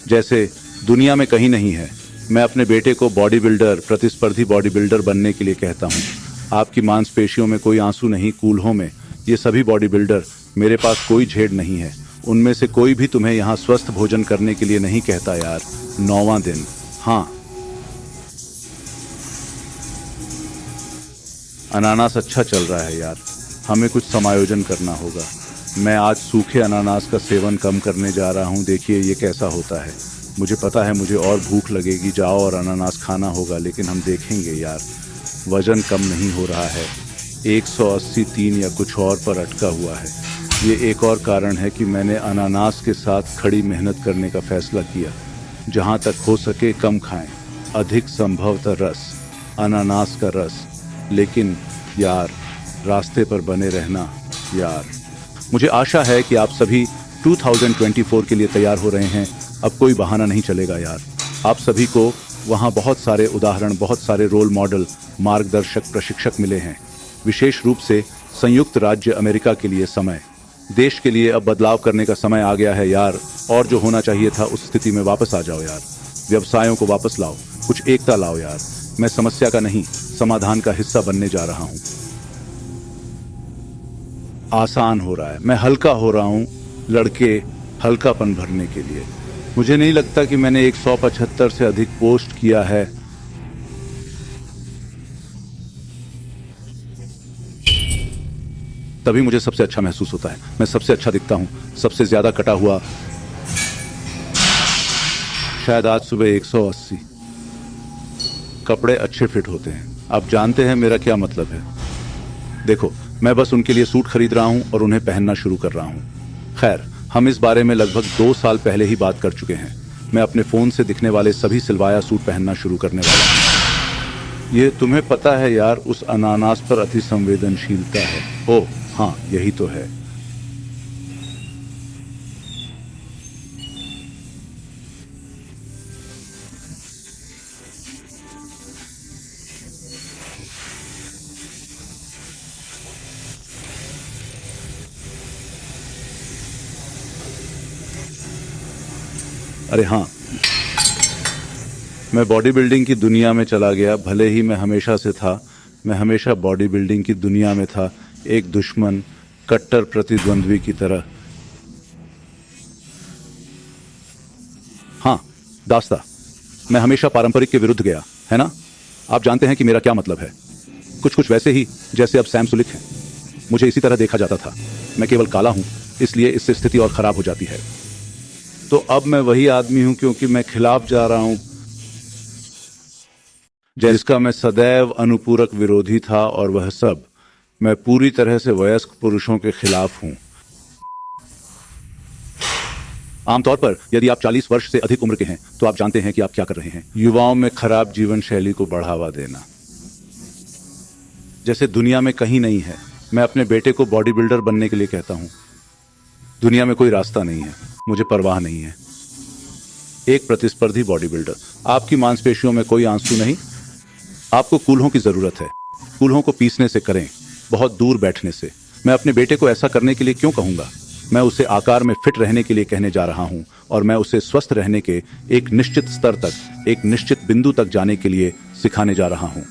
जैसे दुनिया में कहीं नहीं है। मैं अपने बेटे को बॉडी बिल्डर, प्रतिस्पर्धी बॉडी बिल्डर बनने के लिए कहता हूँ। आपकी मांसपेशियों में कोई आंसू नहीं, कूल्हों में। ये सभी बॉडी बिल्डर, मेरे पास कोई झेड़ नहीं है। उनमें से कोई भी तुम्हें यहाँ स्वस्थ भोजन करने के लिए नहीं कहता यार। 9वां दिन। हाँ, अनानास अच्छा चल रहा है यार। हमें कुछ समायोजन करना होगा। मैं आज सूखे अनानास का सेवन कम करने जा रहा हूँ। देखिए ये कैसा होता है। मुझे पता है मुझे और भूख लगेगी, जाओ और अनानास खाना होगा, लेकिन हम देखेंगे यार। वजन कम नहीं हो रहा है, 183 या कुछ और पर अटका हुआ है। ये एक और कारण है कि मैंने अनानास के साथ खड़ी मेहनत करने का फैसला किया। जहाँ तक हो सके कम खाएं, अधिक संभवतः रस, अनानास का रस। लेकिन यार, रास्ते पर बने रहना यार। मुझे आशा है कि आप सभी 2024 के लिए तैयार हो रहे हैं। अब कोई बहाना नहीं चलेगा यार। आप सभी को वहाँ बहुत सारे उदाहरण, बहुत सारे रोल मॉडल, मार्गदर्शक, प्रशिक्षक मिले हैं। विशेष रूप से संयुक्त राज्य अमेरिका के लिए समय, देश के लिए अब बदलाव करने का समय आ गया है यार। और जो होना चाहिए था उस स्थिति में वापस आ जाओ यार। व्यवसायों को वापस लाओ, कुछ एकता लाओ यार। मैं समस्या का नहीं, समाधान का हिस्सा बनने जा रहा हूं। आसान हो रहा है, मैं हल्का हो रहा हूं, लड़के, हल्कापन भरने के लिए। मुझे नहीं लगता कि मैंने 175 से अधिक पोस्ट किया है। तभी मुझे सबसे अच्छा महसूस होता है। मैं सबसे अच्छा दिखता हूं, सबसे ज्यादा कटा हुआ। शायद आज सुबह 180। कपड़े अच्छे फिट होते हैं। आप जानते हैं मेरा क्या मतलब है। देखो, मैं बस उनके लिए सूट खरीद रहा हूं और उन्हें पहनना शुरू कर रहा हूं। खैर, हम इस बारे में लगभग 2 साल पहले ही बात कर चुके हैं। मैं अपने फोन से दिखने वाले सभी सिलवाया सूट पहनना शुरू करने वाला हूं। ये तुम्हें पता है यार, उस अनानास पर अति संवेदनशीलता है। ओह हाँ, यही तो है। अरे हाँ, मैं बॉडी बिल्डिंग की दुनिया में चला गया। भले ही मैं हमेशा से था, मैं हमेशा बॉडी बिल्डिंग की दुनिया में था, एक दुश्मन, कट्टर प्रतिद्वंद्वी की तरह। हाँ, दास्ता, मैं हमेशा पारंपरिक के विरुद्ध गया, है ना। आप जानते हैं कि मेरा क्या मतलब है। कुछ कुछ वैसे ही जैसे अब सैम सुलिक हैं। मुझे इसी तरह देखा जाता था। मैं केवल काला हूं, इसलिए इससे स्थिति और खराब हो जाती है। तो अब मैं वही आदमी हूं, क्योंकि मैं खिलाफ जा रहा हूं जिसका मैं सदैव अनुपूरक विरोधी था। और वह सब, मैं पूरी तरह से वयस्क पुरुषों के खिलाफ हूं। आमतौर पर यदि आप 40 वर्ष से अधिक उम्र के हैं तो आप जानते हैं कि आप क्या कर रहे हैं। युवाओं में खराब जीवन शैली को बढ़ावा देना, जैसे दुनिया में कहीं नहीं है। मैं अपने बेटे को बॉडी बिल्डर बनने के लिए कहता हूं। दुनिया में कोई रास्ता नहीं है, मुझे परवाह नहीं है। एक प्रतिस्पर्धी बॉडी बिल्डर। आपकी मांसपेशियों में कोई आंसू नहीं, आपको कूल्हों की जरूरत है। कूल्हों को पीसने से करें, बहुत दूर बैठने से। मैं अपने बेटे को ऐसा करने के लिए क्यों कहूंगा। मैं उसे आकार में फिट रहने के लिए कहने जा रहा हूं, और मैं उसे स्वस्थ रहने के एक निश्चित स्तर तक, एक निश्चित बिंदु तक जाने के लिए सिखाने जा रहा हूं।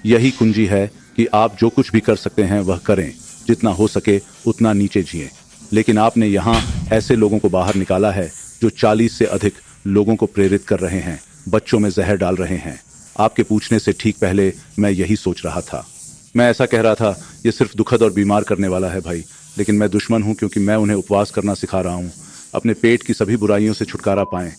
यही कुंजी है कि आप जो कुछ भी कर सकते हैं वह करें, जितना हो सके उतना नीचे जिएं। लेकिन आपने यहाँ ऐसे लोगों को बाहर निकाला है जो 40 से अधिक लोगों को प्रेरित कर रहे हैं, बच्चों में जहर डाल रहे हैं। आपके पूछने से ठीक पहले मैं यही सोच रहा था। मैं ऐसा कह रहा था, ये सिर्फ दुखद और बीमार करने वाला है भाई। लेकिन मैं दुश्मन हूं, क्योंकि मैं उन्हें उपवास करना सिखा रहा हूं। अपने पेट की सभी बुराइयों से छुटकारा पाएं,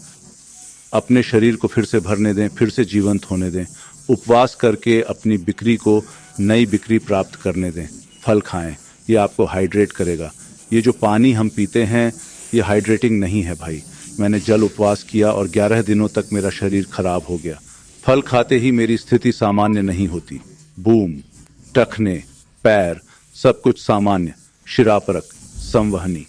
अपने शरीर को फिर से भरने दें, फिर से जीवंत होने दें। उपवास करके अपनी बिक्री को नई बिक्री प्राप्त करने दें। फल खाएं, ये आपको हाइड्रेट करेगा। ये जो पानी हम पीते हैं ये हाइड्रेटिंग नहीं है भाई। मैंने जल उपवास किया और 11 दिनों तक मेरा शरीर खराब हो गया। फल खाते ही मेरी स्थिति सामान्य नहीं होती। बूम, टखने, पैर, सब कुछ सामान्य, शिरापरक, संवहनी।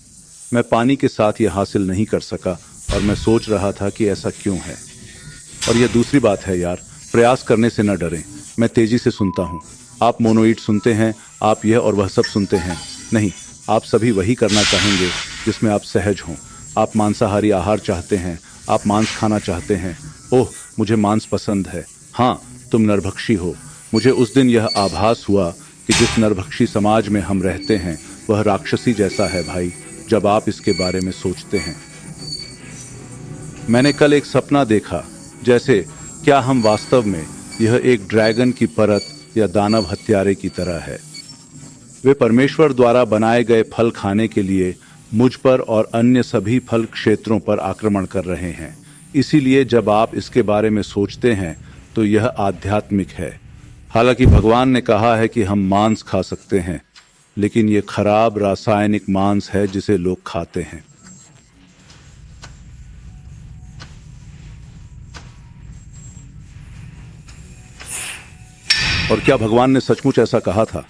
मैं पानी के साथ ये हासिल नहीं कर सका, और मैं सोच रहा था कि ऐसा क्यों है। और यह दूसरी बात है यार, प्रयास करने से न डरें। मैं तेजी से सुनता हूँ। आप मोनोइड सुनते हैं, आप यह और वह सब सुनते हैं। नहीं, आप सभी वही करना चाहेंगे जिसमें आप सहज हों। आप मांसाहारी आहार चाहते हैं, आप मांस खाना चाहते हैं। ओह, मुझे मांस पसंद है। हाँ, तुम नरभक्षी हो। मुझे उस दिन यह आभास हुआ कि जिस नरभक्षी समाज में हम रहते हैं वह राक्षसी जैसा है भाई, जब आप इसके बारे में सोचते हैं। मैंने कल एक सपना देखा, जैसे क्या हम वास्तव में यह एक ड्रैगन की परत या दानव हत्यारे की तरह है। वे परमेश्वर द्वारा बनाए गए फल खाने के लिए मुझ पर और अन्य सभी फल क्षेत्रों पर आक्रमण कर रहे हैं। इसीलिए जब आप इसके बारे में सोचते हैं तो यह आध्यात्मिक है। हालांकि भगवान ने कहा है कि हम मांस खा सकते हैं, लेकिन यह खराब रासायनिक मांस है जिसे लोग खाते हैं। और क्या भगवान ने सचमुच ऐसा कहा था?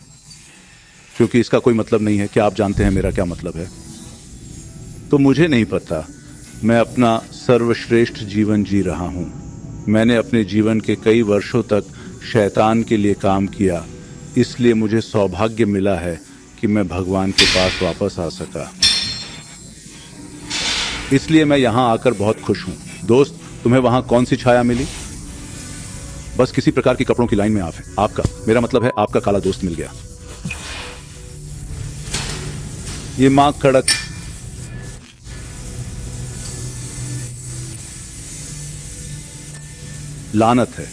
क्योंकि इसका कोई मतलब नहीं है। क्या आप जानते हैं मेरा क्या मतलब है? तो मुझे नहीं पता। मैं अपना सर्वश्रेष्ठ जीवन जी रहा हूं। मैंने अपने जीवन के कई वर्षों तक शैतान के लिए काम किया, इसलिए मुझे सौभाग्य मिला है कि मैं भगवान के पास वापस आ सका। इसलिए मैं यहां आकर बहुत खुश हूं। दोस्त, तुम्हें वहां कौन सी छाया मिली? बस किसी प्रकार की कपड़ों की लाइन में आप हैं। आपका, मेरा मतलब है आपका काला दोस्त मिल गया। ये मां कड़क लानत है।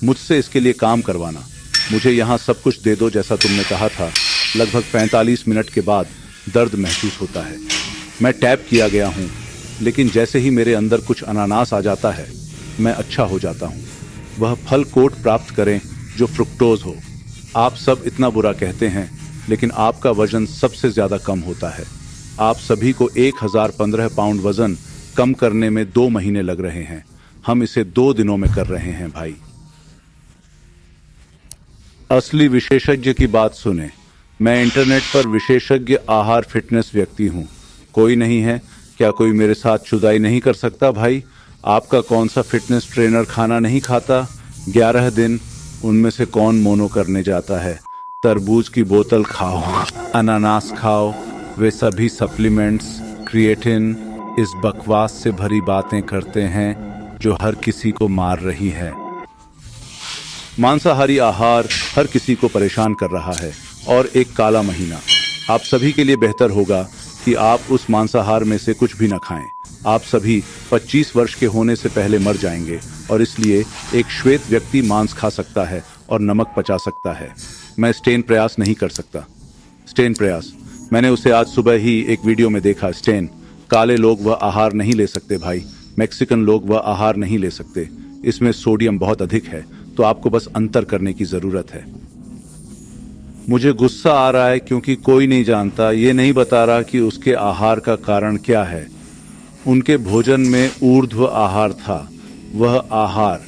मुझसे इसके लिए काम करवाना। मुझे यहां सब कुछ दे दो जैसा तुमने कहा था। लगभग 45 मिनट के बाद दर्द महसूस होता है। मैं टैप किया गया हूं, लेकिन जैसे ही मेरे अंदर कुछ अनानास आ जाता है मैं अच्छा हो जाता हूं। वह फल कोट प्राप्त करें जो फ्रुक्टोज हो। आप सब इतना बुरा कहते हैं, लेकिन आपका वजन सबसे ज्यादा कम होता है। आप सभी को 1015 पाउंड वजन कम करने में 2 महीने लग रहे हैं। हम इसे 2 दिनों में कर रहे हैं भाई। असली विशेषज्ञ की बात सुने। मैं इंटरनेट पर विशेषज्ञ आहार फिटनेस व्यक्ति हूं। कोई नहीं है? क्या कोई मेरे साथ चुदाई नहीं कर सकता भाई? आपका कौन सा फिटनेस ट्रेनर खाना नहीं खाता? 11 दिन, उनमें से कौन मोनो करने जाता है? तरबूज की बोतल खाओ, अनानास खाओ, वे सभी सप्लीमेंट्स, क्रिएटिन, इस बकवास से भरी बातें करते हैं जो हर किसी को मार रही है। मांसाहारी आहार हर किसी को परेशान कर रहा है, और एक काला महीना। आप सभी के लिए बेहतर होगा कि आप उस मांसाहार में से कुछ भी न खाएं। आप सभी 25 वर्ष के होने से पहले मर जाएंगे, और इसलिए एक श्वेत व्यक्ति मांस खा सकता है और नमक पचा सकता है। मैं स्टेन प्रयास नहीं कर सकता। स्टेन प्रयास, मैंने उसे आज सुबह ही एक वीडियो में देखा। स्टेन, काले लोग वह आहार नहीं ले सकते भाई। मैक्सिकन लोग वह आहार नहीं ले सकते। इसमें सोडियम बहुत अधिक है, तो आपको बस अंतर करने की जरूरत है। मुझे गुस्सा आ रहा है क्योंकि कोई नहीं जानता, ये नहीं बता रहा कि उसके आहार का कारण क्या है। उनके भोजन में ऊर्ध्व आहार था। वह आहार,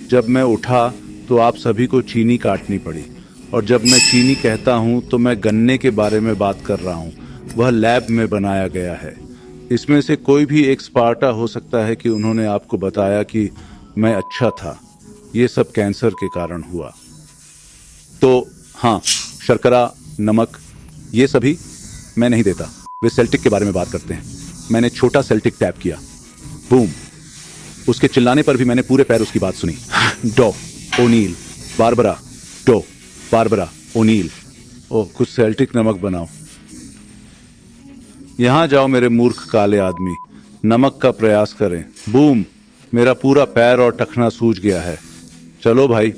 जब मैं उठा तो आप सभी को चीनी काटनी पड़ी। और जब मैं चीनी कहता हूं तो मैं गन्ने के बारे में बात कर रहा हूं। वह लैब में बनाया गया है। इसमें से कोई भी एक स्पार्टा हो सकता है कि उन्होंने आपको बताया कि मैं अच्छा था। ये सब कैंसर के कारण हुआ। तो हाँ, शर्करा, नमक, ये सभी मैं नहीं देता। वे सेल्टिक के बारे में बात करते हैं। मैंने छोटा सेल्टिक टैप किया, बूम। उसके चिल्लाने पर भी मैंने पूरे पैर उसकी बात सुनी। डॉ ओनील, बारबरा, डॉ बारबरा ओनील। ओह, कुछ सेल्टिक नमक बनाओ। यहां जाओ मेरे मूर्ख काले आदमी, नमक का प्रयास करें। बूम, मेरा पूरा पैर और टखना सूज गया है। चलो भाई,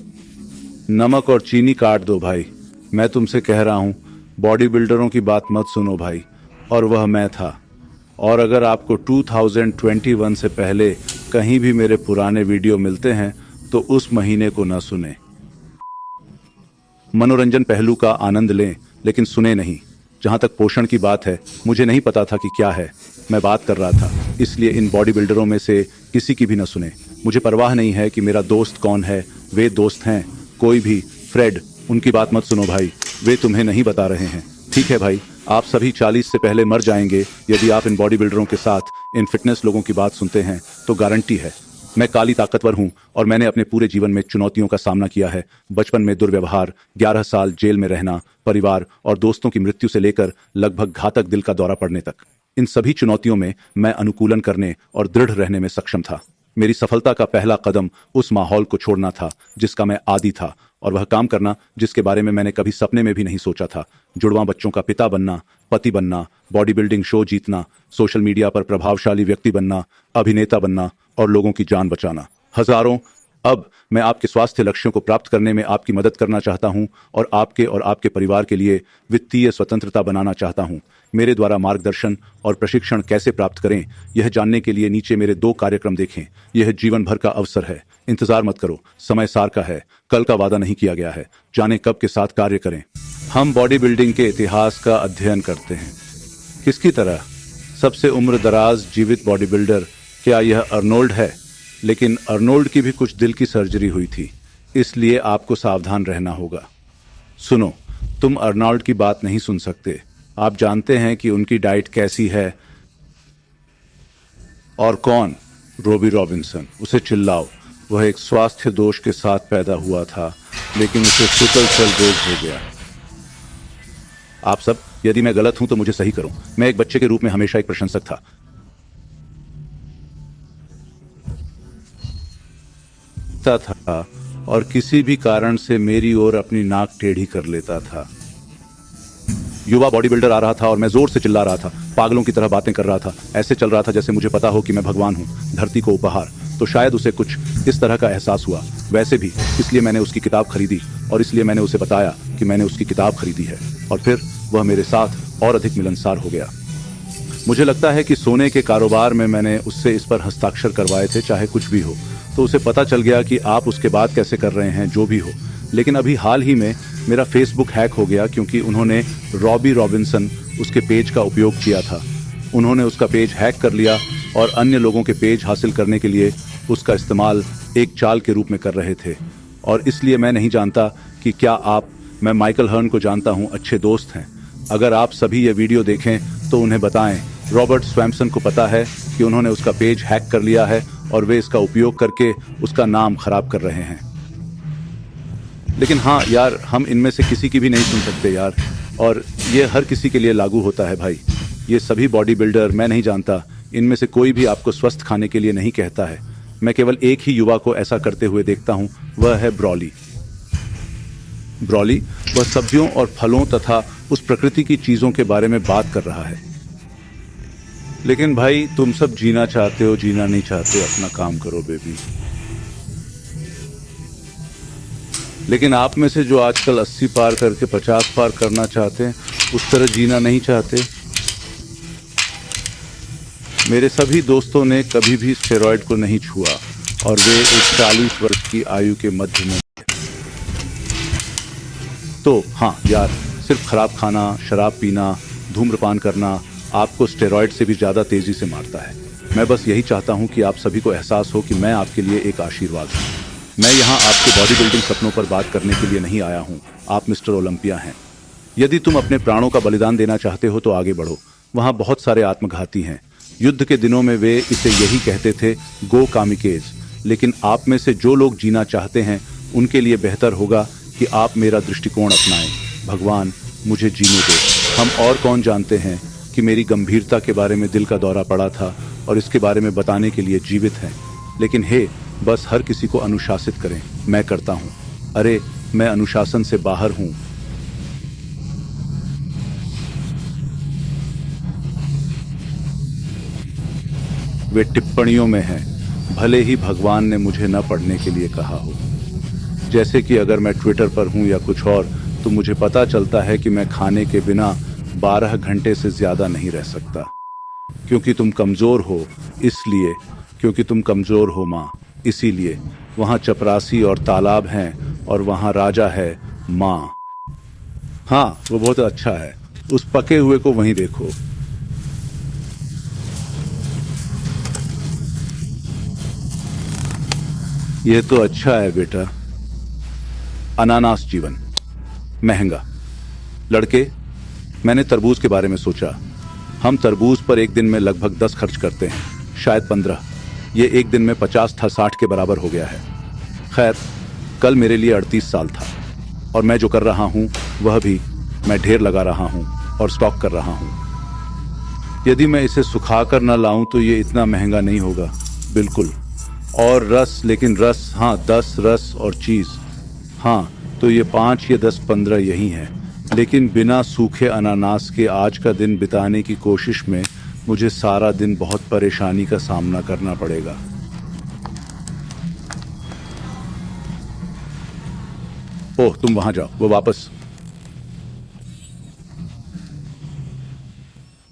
नमक और चीनी काट दो भाई। मैं तुमसे कह रहा हूं, बॉडी बिल्डरों की बात मत सुनो भाई। और वह मैं था। और अगर आपको 2021 से पहले कहीं भी मेरे पुराने वीडियो मिलते हैं तो उस महीने को न सुने। मनोरंजन पहलू का आनंद लें, लेकिन सुने नहीं। जहां तक पोषण की बात है, मुझे नहीं पता था कि क्या है। मैं बात कर रहा था, इसलिए इन बॉडी बिल्डरों में से किसी की भी न सुने। मुझे परवाह नहीं है कि मेरा दोस्त कौन है। वे दोस्त हैं, कोई भी। फ्रेड, उनकी बात मत सुनो भाई। वे तुम्हें नहीं बता रहे हैं। ठीक है भाई, आप सभी 40 से पहले मर जाएंगे यदि आप इन बॉडी बिल्डरों के साथ इन फिटनेस लोगों की बात सुनते हैं, तो गारंटी है। मैं काली ताकतवर हूं और मैंने अपने पूरे जीवन में चुनौतियों का सामना किया है। बचपन में दुर्व्यवहार, 11 साल जेल में रहना, परिवार और दोस्तों की मृत्यु से लेकर लगभग घातक दिल का दौरा पड़ने तक। इन सभी चुनौतियों में मैं अनुकूलन करने और दृढ़ रहने में सक्षम था। मेरी सफलता का पहला कदम उस माहौल को छोड़ना था जिसका मैं आदी था, और वह काम करना जिसके बारे में मैंने कभी सपने में भी नहीं सोचा था। जुड़वां बच्चों का पिता बनना, पति बनना, बॉडी बिल्डिंग शो जीतना, सोशल मीडिया पर प्रभावशाली व्यक्ति बनना, अभिनेता बनना और लोगों की जान बचाना। हजारों। अब मैं आपके स्वास्थ्य लक्ष्यों को प्राप्त करने में आपकी मदद करना चाहता हूं और आपके परिवार के लिए वित्तीय स्वतंत्रता बनाना चाहता हूं। मेरे द्वारा मार्गदर्शन और प्रशिक्षण कैसे प्राप्त करें, यह जानने के लिए नीचे मेरे 2 कार्यक्रम देखें। यह जीवन भर का अवसर है। इंतजार मत करो, समय सार का है, कल का वादा नहीं किया गया है। जाने कब के साथ कार्य करें। हम बॉडी बिल्डिंग के इतिहास का अध्ययन करते हैं। किसकी तरह? सबसे उम्र दराज जीवित बॉडी बिल्डर, क्या यह अर्नोल्ड है? लेकिन अर्नोल्ड की भी कुछ दिल की सर्जरी हुई थी, इसलिए आपको सावधान रहना होगा। सुनो, तुम अर्नोल्ड की बात नहीं सुन सकते। आप जानते हैं कि उनकी डाइट कैसी है। और कौन? Robbie Robinson. उसे चिल्लाओ। वह एक स्वास्थ्य दोष के साथ पैदा हुआ था, लेकिन उसे सिकल सेल रोग हो गया। आप सब, यदि मैं गलत हूं तो मुझे सही करो। मैं एक बच्चे के रूप में हमेशा एक प्रशंसक था और किसी भी कारण से मेरी ओर अपनी नाक टेढ़ी कर लेता था। युवा बॉडी बिल्डर आ रहा था और मैं जोर से चिल्ला रहा था, पागलों की तरह बातें कर रहा था। ऐसे चल रहा था जैसे मुझे पता हो कि मैं भगवान हूं, धरती को उपहार। तो शायद उसे कुछ इस तरह का एहसास हुआ। वैसे भी इसलिए मैंने उसकी किताब खरीदी और इसलिए मैंने उसे बताया कि मैंने उसकी किताब खरीदी है, और फिर वह मेरे साथ और अधिक मिलनसार हो गया। मुझे लगता है कि सोने के कारोबार में मैंने उससे इस पर हस्ताक्षर करवाए थे, चाहे कुछ भी हो। तो उसे पता चल गया कि आप उसके बाद कैसे कर रहे हैं, जो भी हो। लेकिन अभी हाल ही में मेरा फेसबुक हैक हो गया क्योंकि उन्होंने रॉबी रॉबिन्सन उसके पेज का उपयोग किया था। उन्होंने उसका पेज हैक कर लिया और अन्य लोगों के पेज हासिल करने के लिए उसका इस्तेमाल एक चाल के रूप में कर रहे थे। और इसलिए मैं नहीं जानता कि क्या मैं माइकल हर्न को जानता हूं, अच्छे दोस्त हैं। अगर आप सभी ये वीडियो देखें तो उन्हें बताएं, रॉबर्ट स्वैम्पसन को पता है कि उन्होंने उसका पेज हैक कर लिया है और वे इसका उपयोग करके उसका नाम खराब कर रहे हैं। लेकिन हाँ यार, हम इनमें से किसी की भी नहीं सुन सकते यार, और ये हर किसी के लिए लागू होता है भाई। ये सभी बॉडी बिल्डर, मैं नहीं जानता, इनमें से कोई भी आपको स्वस्थ खाने के लिए नहीं कहता है। मैं केवल एक ही युवा को ऐसा करते हुए देखता हूं, वह है ब्रॉली। ब्रॉली, वह सब्जियों और फलों तथा उस प्रकृति की चीजों के बारे में बात कर रहा है। लेकिन भाई, तुम सब जीना चाहते हो, जीना नहीं चाहते, अपना काम करो बेबी। लेकिन आप में से जो आजकल 80 पार करके 50 पार करना चाहते हैं, उस तरह जीना नहीं चाहते। मेरे सभी दोस्तों ने कभी भी स्टेरॉइड को नहीं छुआ और वे एक 40 वर्ष की आयु के मध्य में। तो हाँ यार, सिर्फ खराब खाना, शराब पीना, धूम्रपान करना आपको स्टेरॉइड से भी ज्यादा तेजी से मारता है। मैं बस यही चाहता हूं कि आप सभी को एहसास हो कि मैं आपके लिए एक आशीर्वाद हूं। मैं यहाँ आपके बॉडी बिल्डिंग सपनों पर बात करने के लिए नहीं आया हूँ। आप मिस्टर ओलंपिया हैं। यदि तुम अपने प्राणों का बलिदान देना चाहते हो तो आगे बढ़ो। वहाँ बहुत सारे आत्मघाती हैं। युद्ध के दिनों में वे इसे यही कहते थे, गो कामिकेज। लेकिन आप में से जो लोग जीना चाहते हैं, उनके लिए बेहतर होगा कि आप मेरा दृष्टिकोण अपनाएं। भगवान, मुझे जीने दो। हम और कौन जानते हैं कि मेरी गंभीरता के बारे में दिल का दौरा पड़ा था और इसके बारे में बताने के लिए जीवित हैं। लेकिन हे, बस हर किसी को अनुशासित करें। मैं करता हूं। अरे, मैं अनुशासन से बाहर हूं। वे टिप्पणियों में हैं, भले ही भगवान ने मुझे न पढ़ने के लिए कहा हो। जैसे कि अगर मैं ट्विटर पर हूं या कुछ और, तो मुझे पता चलता है कि मैं खाने के बिना 12 घंटे से ज्यादा नहीं रह सकता। क्योंकि तुम कमजोर हो, इसलिए। क्योंकि तुम कमजोर हो माँ, इसीलिए। वहाँ चपरासी और तालाब हैं और वहाँ राजा है माँ। हाँ, वो बहुत अच्छा है। उस पके हुए को वहीं देखो। यह तो अच्छा है बेटा। अनानास जीवन महंगा। लड़के, मैंने तरबूज के बारे में सोचा। हम तरबूज पर एक दिन में लगभग 10 खर्च करते हैं, शायद 15। ये एक दिन में 50 था, 60 के बराबर हो गया है। खैर, कल मेरे लिए 38 साल था और मैं जो कर रहा हूं वह भी मैं ढेर लगा रहा हूं और स्टॉक कर रहा हूं। यदि मैं इसे सुखाकर न लाऊं तो ये इतना महंगा नहीं होगा, बिल्कुल। और रस, लेकिन रस, हाँ 10 रस और चीज़, हाँ तो ये 5 या 10-15 यही हैं। लेकिन बिना सूखे अनानास के आज का दिन बिताने की कोशिश में मुझे सारा दिन बहुत परेशानी का सामना करना पड़ेगा। ओह, तुम वहां जाओ, वो वापस।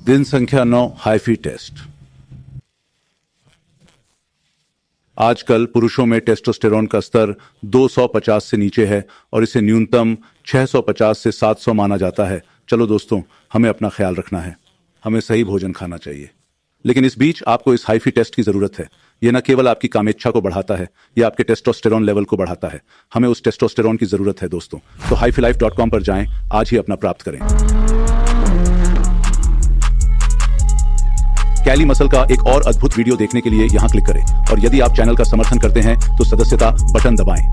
दिन संख्या 9, हाइफी टेस्ट। आजकल पुरुषों में टेस्टोस्टेरोन का स्तर 250 से नीचे है और इसे न्यूनतम 650 से 700 माना जाता है। चलो दोस्तों, हमें अपना ख्याल रखना है, हमें सही भोजन खाना चाहिए। लेकिन इस बीच आपको इस हाइफी टेस्ट की जरूरत है। यह न केवल आपकी कामेच्छा को बढ़ाता है, यह आपके टेस्टोस्टेरोन लेवल को बढ़ाता है। हमें उस टेस्टोस्टेरोन की जरूरत है दोस्तों। तो HiFiLife.com पर जाएं, आज ही अपना प्राप्त करें। कैली मसल का एक और अद्भुत वीडियो देखने के लिए यहां क्लिक करें और यदि आप चैनल का समर्थन करते हैं तो सदस्यता बटन दबाएं।